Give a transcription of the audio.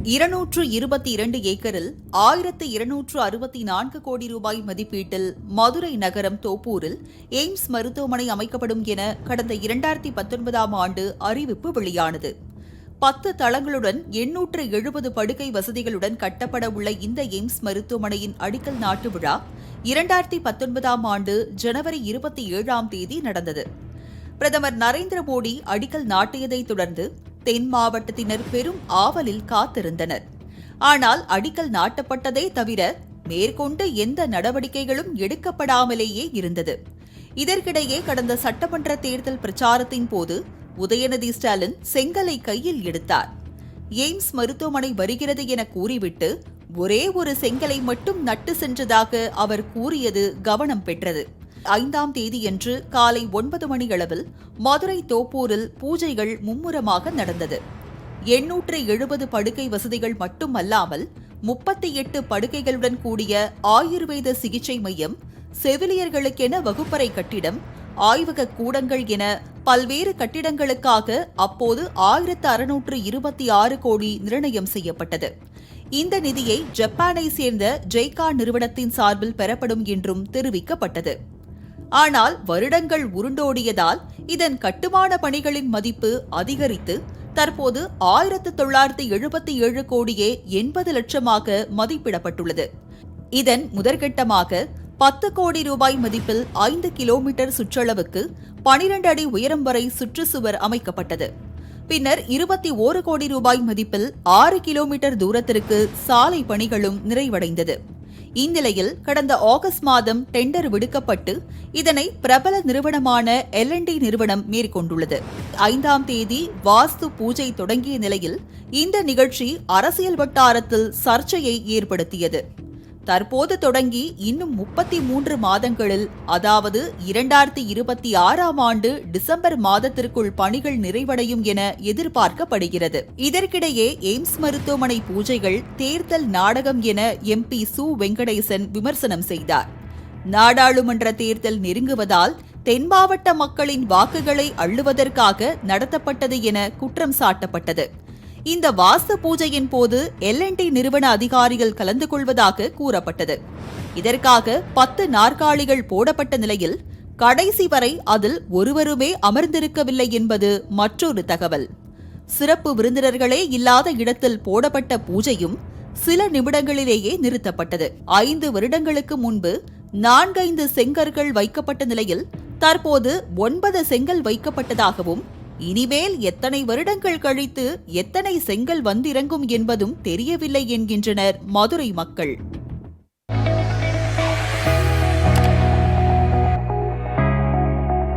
222 ஏக்கரில் 1264 கோடி ரூபாய் மதிப்பீட்டில் மதுரை நகரம் தோப்பூரில் எய்ம்ஸ் மருத்துவமனை அமைக்கப்படும் என கடந்த 2019ஆம் ஆண்டு அறிவிப்பு வெளியானது. 10 தளங்களுடன் 870 படுக்கை வசதிகளுடன் கட்டப்பட உள்ள இந்த எய்ம்ஸ் மருத்துவமனையின் அடிக்கல் நாட்டு விழா 2019ஆம் ஆண்டு ஜனவரி 27ஆம் தேதி நடந்தது. பிரதமர் நரேந்திர மோடி அடிக்கல் நாட்டியதைத் தொடர்ந்து தென் மாவட்டத்தினர் பெரும் ஆவலில் காத்திருந்தனர். ஆனால் அடிக்கல் நாட்டப்பட்டதே தவிர மேற்கொண்டு எந்த நடவடிக்கைகளும் எடுக்கப்படாமலேயே இருந்தது. இதற்கிடையே கடந்த சட்டமன்ற தேர்தல் பிரச்சாரத்தின் போது உதயநிதி ஸ்டாலின் செங்கலை கையில் எடுத்தார். எய்ம்ஸ் மருத்துவமனை வருகிறது என கூறிவிட்டு ஒரே ஒரு செங்கலை மட்டும் நட்டு சென்றதாக அவர் கூறியது கவனம் பெற்றது. 5ஆம் தேதியன்று காலை 9 மணி அளவில் மதுரை தோப்பூரில் பூஜைகள் மும்முரமாக நடந்தது. 870 படுக்கை வசதிகள் மட்டுமல்லாமல் 38 படுக்கைகளுடன் கூடிய ஆயுர்வேத சிகிச்சை மையம், செவிலியர்களுக்கென வகுப்பறை கட்டிடம், ஆய்வக கூடங்கள் என பல்வேறு கட்டிடங்களுக்காக அப்போது 1626 கோடி நிர்ணயம் செய்யப்பட்டது. இந்த நிதியை ஜப்பானை சேர்ந்த ஜெய்கா நிறுவனத்தின் சார்பில் பெறப்படும் என்றும் தெரிவிக்கப்பட்டது. ஆனால் வருடங்கள் உருண்டோடியதால் இதன் கட்டுமான பணிகளின் மதிப்பு அதிகரித்து தற்போது 1977 கோடியே 80 லட்சமாக மதிப்பிடப்பட்டுள்ளது. இதன் முதற்கட்டமாக 10 கோடி ரூபாய் மதிப்பில் 5 கிலோமீட்டர் சுற்றளவுக்கு 12 அடி உயரம் வரை சுற்றுச்சுவர் அமைக்கப்பட்டது. பின்னர் 21 கோடி ரூபாய் மதிப்பில் 6 கிலோமீட்டர் தூரத்திற்கு சாலை பணிகளும் நிறைவடைந்தது. இந்நிலையில் கடந்த ஆகஸ்ட் மாதம் டெண்டர் விடுக்கப்பட்டு இதனை பிரபல நிறுவனமான L&T நிறுவனம் மேற்கொண்டுள்ளது. 5ஆம் தேதி வாஸ்து பூஜை தொடங்கிய நிலையில் இந்த நிகழ்ச்சி அரசியல் வட்டாரத்தில் சர்ச்சையை ஏற்படுத்தியது. தற்போது தொடங்கி இன்னும் 33 மாதங்களில், அதாவது 2026ஆம் ஆண்டு டிசம்பர் மாதத்திற்குள் பணிகள் நிறைவடையும் என எதிர்பார்க்கப்படுகிறது. இதற்கிடையே எய்ம்ஸ் மருத்துவமனை பூஜைகள் தேர்தல் நாடகம் என MP சு வெங்கடேசன் விமர்சனம் செய்தார். நாடாளுமன்ற தேர்தல் நெருங்குவதால் தென் மாவட்ட மக்களின் வாக்குகளை அள்ளுவதற்காக நடத்தப்பட்டது என குற்றம் சாட்டப்பட்டது. இந்த வாஸ்து பூஜையின் போது L&T நிறுவன அதிகாரிகள் கலந்து கொள்வதாக கூறப்பட்டது. இதற்காக 10 நாற்காலிகள் போடப்பட்ட நிலையில் கடைசி வரை அதில் ஒருவருமே அமர்ந்திருக்கவில்லை என்பது மற்றொரு தகவல். சிறப்பு விருந்தினர்களே இல்லாத இடத்தில் போடப்பட்ட பூஜையும் சில நிமிடங்களிலேயே நிறுத்தப்பட்டது. 5 வருடங்களுக்கு முன்பு 4-5 செங்கற்கள் வைக்கப்பட்ட நிலையில் தற்போது 9 செங்கல் வைக்கப்பட்டதாகவும், இனிமேல் எத்தனை வருடங்கள் கழித்து எத்தனை செங்கல் வந்திறங்கும் என்பதும் தெரியவில்லை என்கின்றனர் மதுரை மக்கள்.